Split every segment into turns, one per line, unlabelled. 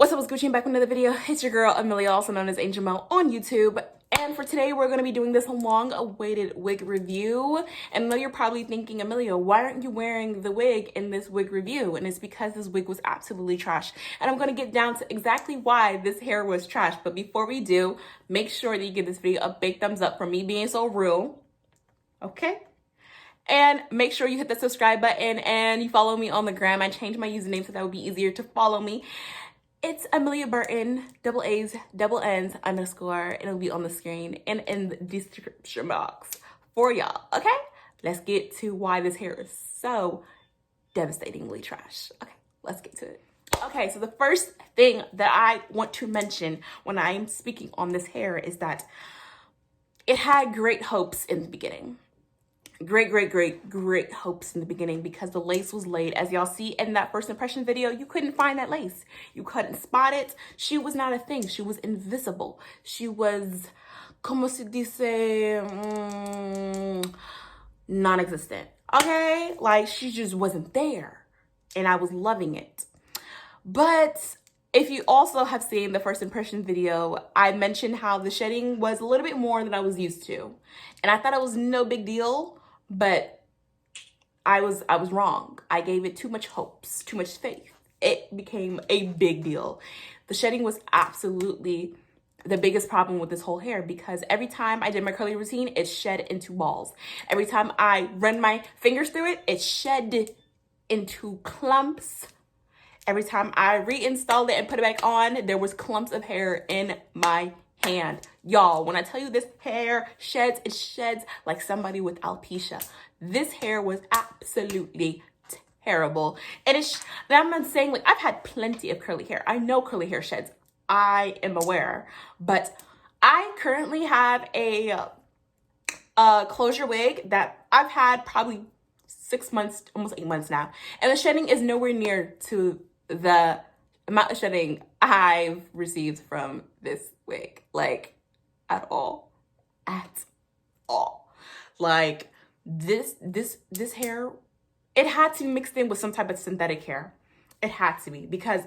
What's up, it's Gucci, and back with another video. It's your girl, Amelia, also known as Angel Mel on YouTube. And for today, we're going to be doing this long-awaited wig review. And I know you're probably thinking, Amelia, why aren't you wearing the wig in this wig review? And it's because this wig was absolutely trash. And I'm going to get down to exactly why this hair was trash. But before we do, make sure that you give this video a big thumbs up for me being so real. Okay? And make sure you hit the subscribe button and you follow me on the gram. I changed my username so that would be easier to follow me. It's Ameliaaburtonn, double A's, double N's, _. It'll be on the screen and in the description box for y'all, okay? Let's get to why this hair is so devastatingly trash. Okay, let's get to it. Okay, so the first thing that I want to mention when I'm speaking on this hair is that it had great hopes in the beginning. Great hopes in the beginning because the lace was laid. As y'all see in that first impression video, you couldn't find that lace. You couldn't spot it. She was not a thing. She was invisible. She was, como se dice, non-existent. Okay? Like, she just wasn't there. And I was loving it. But if you also have seen the first impression video, I mentioned how the shedding was a little bit more than I was used to. And I thought it was no big deal. But I was wrong. I gave it too much hopes, too much faith. It became a big deal. The shedding was absolutely the biggest problem with this whole hair because every time I did my curly routine, it shed into balls. Every time I ran my fingers through it, it shed into clumps. Every time I reinstalled it and put it back on, there was clumps of hair in my hand. Y'all, when I tell you this hair sheds, it sheds like somebody with alopecia. This hair was absolutely terrible. And I'm not saying, like, I've had plenty of curly hair. I know curly hair sheds. I am aware. But I currently have a closure wig that I've had probably 6 months, almost 8 months now. And the shedding is nowhere near to the amount of shedding I've received from this wig, like, at all. Like, this hair, it had to be mixed in with some type of synthetic hair. It had to be, because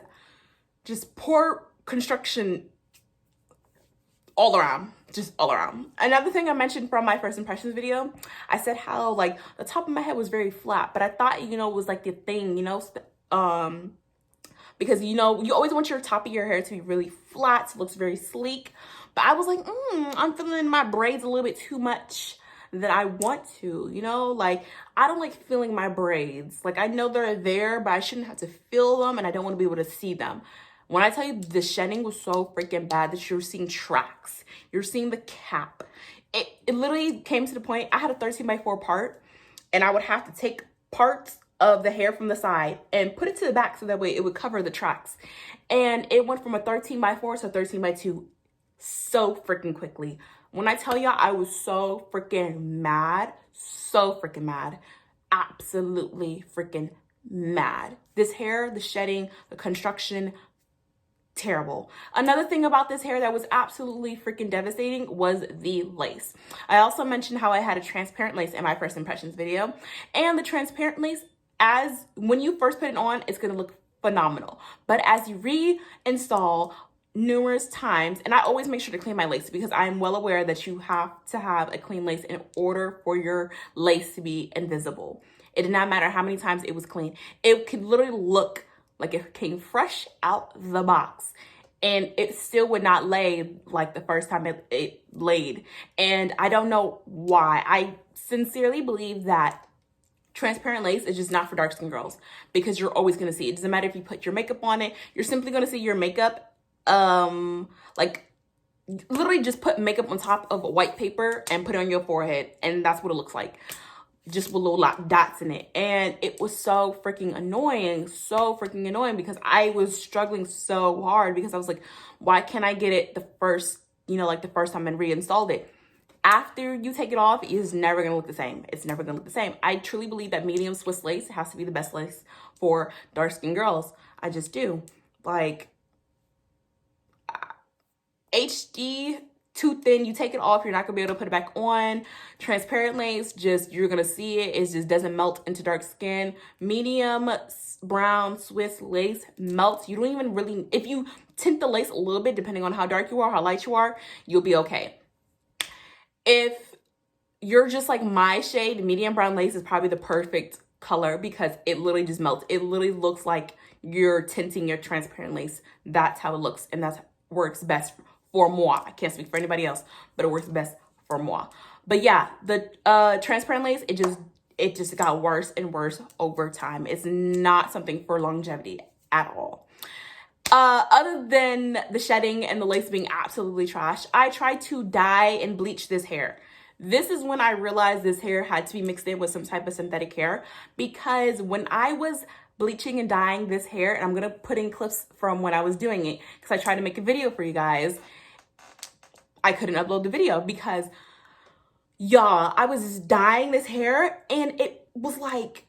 just poor construction all around, just all around. Another thing I mentioned from my first impressions video, I said how, like, the top of my head was very flat, but I thought, you know, it was like the thing, you know, because, you know, you always want your top of your hair to be really flat, so it looks very sleek. But I was like, I'm feeling my braids a little bit too much that I want to, you know? Like, I don't like feeling my braids. Like, I know they're there, but I shouldn't have to feel them, and I don't want to be able to see them. When I tell you the shedding was so freaking bad that you're seeing tracks, you're seeing the cap. It literally came to the point, I had a 13x4 part, and I would have to take parts of the hair from the side and put it to the back so that way it would cover the tracks. And it went from a 13x4 to a 13x2 so freaking quickly. When I tell y'all, I was so freaking mad, absolutely freaking mad. This hair, the shedding, the construction, terrible. Another thing about this hair that was absolutely freaking devastating was the lace. I also mentioned how I had a transparent lace in my first impressions video, and the transparent lace, as when you first put it on, it's gonna look phenomenal. But as you reinstall numerous times, and I always make sure to clean my lace because I am well aware that you have to have a clean lace in order for your lace to be invisible. It did not matter how many times it was clean. It could literally look like it came fresh out the box, and it still would not lay like the first time it laid. And I don't know why. I sincerely believe that transparent lace is just not for dark skin girls because you're always going to see it. It doesn't matter if you put your makeup on it. You're simply going to see your makeup, like, literally just put makeup on top of a white paper and put it on your forehead, and that's what it looks like, just with little dots in it. And it was so freaking annoying because I was struggling so hard because I was like, why can't I get it the first, you know, like the first time and reinstalled it? After you take it off, it's never gonna look the same. It's never gonna look the same. I truly believe that medium Swiss lace has to be the best lace for dark skinned girls. I just do. Like, HD too thin, you take it off, you're not gonna be able to put it back on. Transparent lace, just, you're gonna see it, it just doesn't melt into dark skin. Medium brown Swiss lace melts. You don't even really, if you tint the lace a little bit, depending on how dark you are, how light you are, you'll be okay. If you're just like my shade, medium brown lace is probably the perfect color because it literally just melts. It literally looks like you're tinting your transparent lace. That's how it looks, and that works best for moi. I can't speak for anybody else, but it works best for moi. But yeah, the transparent lace, it just got worse and worse over time. It's not something for longevity at all. Other than the shedding and the lace being absolutely trash, I tried to dye and bleach this hair. This is when I realized this hair had to be mixed in with some type of synthetic hair, because when I was bleaching and dyeing this hair, and I'm gonna put in clips from when I was doing it because I tried to make a video for you guys, I couldn't upload the video because, y'all, I was dyeing this hair and it was like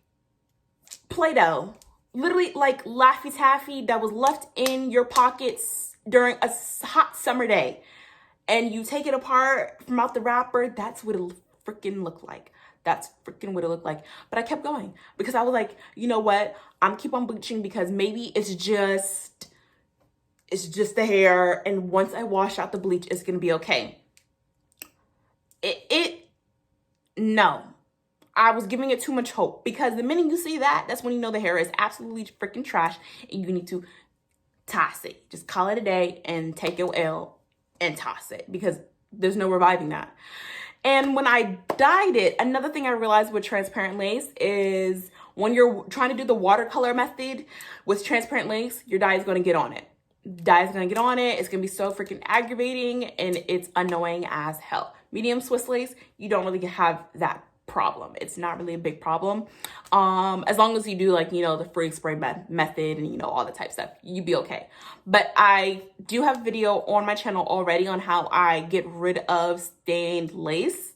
Play-Doh. Literally like Laffy Taffy that was left in your pockets during a hot summer day. And you take it apart from out the wrapper, that's what it freaking looked like. That's freaking what it looked like. But I kept going because I was like, you know what? I'm keep on bleaching because maybe it's just the hair. And once I wash out the bleach, it's going to be okay. No. I was giving it too much hope because the minute you see that, that's when you know the hair is absolutely freaking trash and you need to toss it. Just call it a day and take your L and toss it because there's no reviving that. And when I dyed it, another thing I realized with transparent lace is when you're trying to do the watercolor method with transparent lace, your dye is going to get on it. Dye is going to get on it. It's going to be so freaking aggravating and it's annoying as hell. Medium Swiss lace, you don't really have that problem. It's not really a big problem. As long as you do like, you know, the free spray method and, you know, all the type stuff, you'd be okay. But I do have a video on my channel already on how I get rid of stained lace.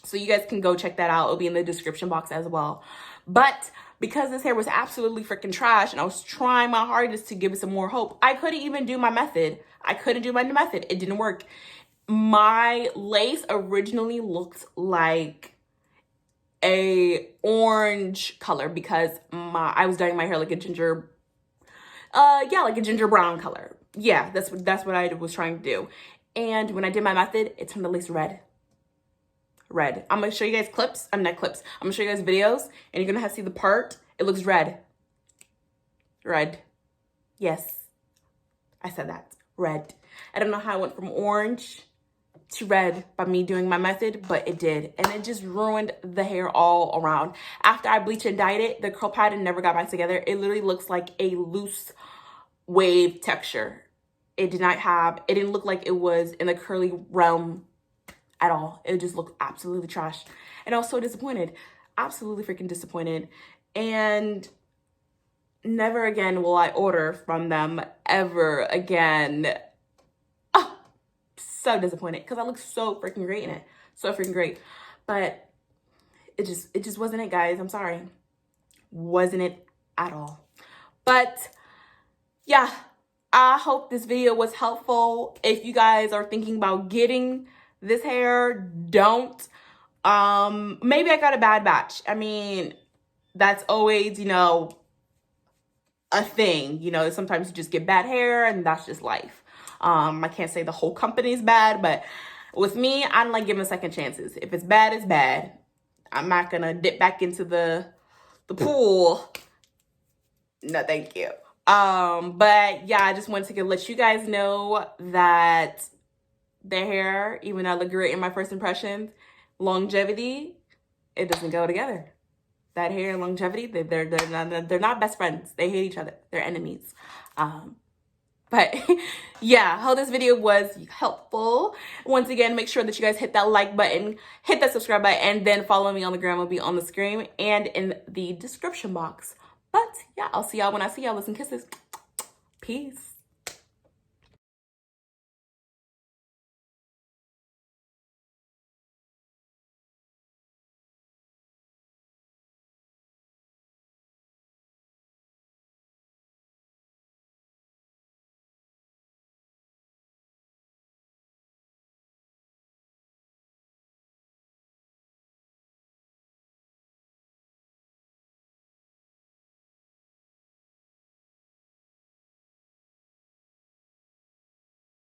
So you guys can go check that out. It'll be in the description box as well. But because this hair was absolutely freaking trash and I was trying my hardest to give it some more hope, I couldn't even do my method. I couldn't do my method. It didn't work. My lace originally looked like a orange color because I was dyeing my hair like a ginger, like a ginger brown color. Yeah, that's what I was trying to do. And when I did my method, it turned the lace red. Red. I'm gonna show you guys clips. I'm gonna show you guys videos, and you're gonna have to see the part. It looks red. Red. Yes, I said that. Red. I don't know how I went from orange to red by me doing my method, but it did. And it just ruined the hair all around. After I bleached and dyed it, the curl pattern never got back together. It literally looks like a loose wave texture. It didn't look like it was in the curly realm at all. It just looked absolutely trash. And I was so disappointed. Absolutely freaking disappointed. And never again will I order from them ever again. So disappointed because I look so freaking great in it. So freaking great. But it just wasn't it, guys. I'm sorry. Wasn't it at all. But yeah, I hope this video was helpful. If you guys are thinking about getting this hair, don't. Maybe I got a bad batch. I mean, that's always, you know, a thing. You know, sometimes you just get bad hair and that's just life. I can't say the whole company's bad, but with me, I don't like giving second chances. If it's bad, it's bad. I'm not gonna dip back into the pool. No, thank you. But yeah, I just wanted to let you guys know that the hair, even though I look great in my first impressions, longevity, it doesn't go together. That hair and longevity, they're not best friends. They hate each other. They're enemies. But yeah, I hope this video was helpful. Once again, make sure that you guys hit that like button, hit that subscribe button, and then follow me on the gram. Will be on the screen and in the description box. But yeah, I'll see y'all when I see y'all. Listen, kisses. Peace.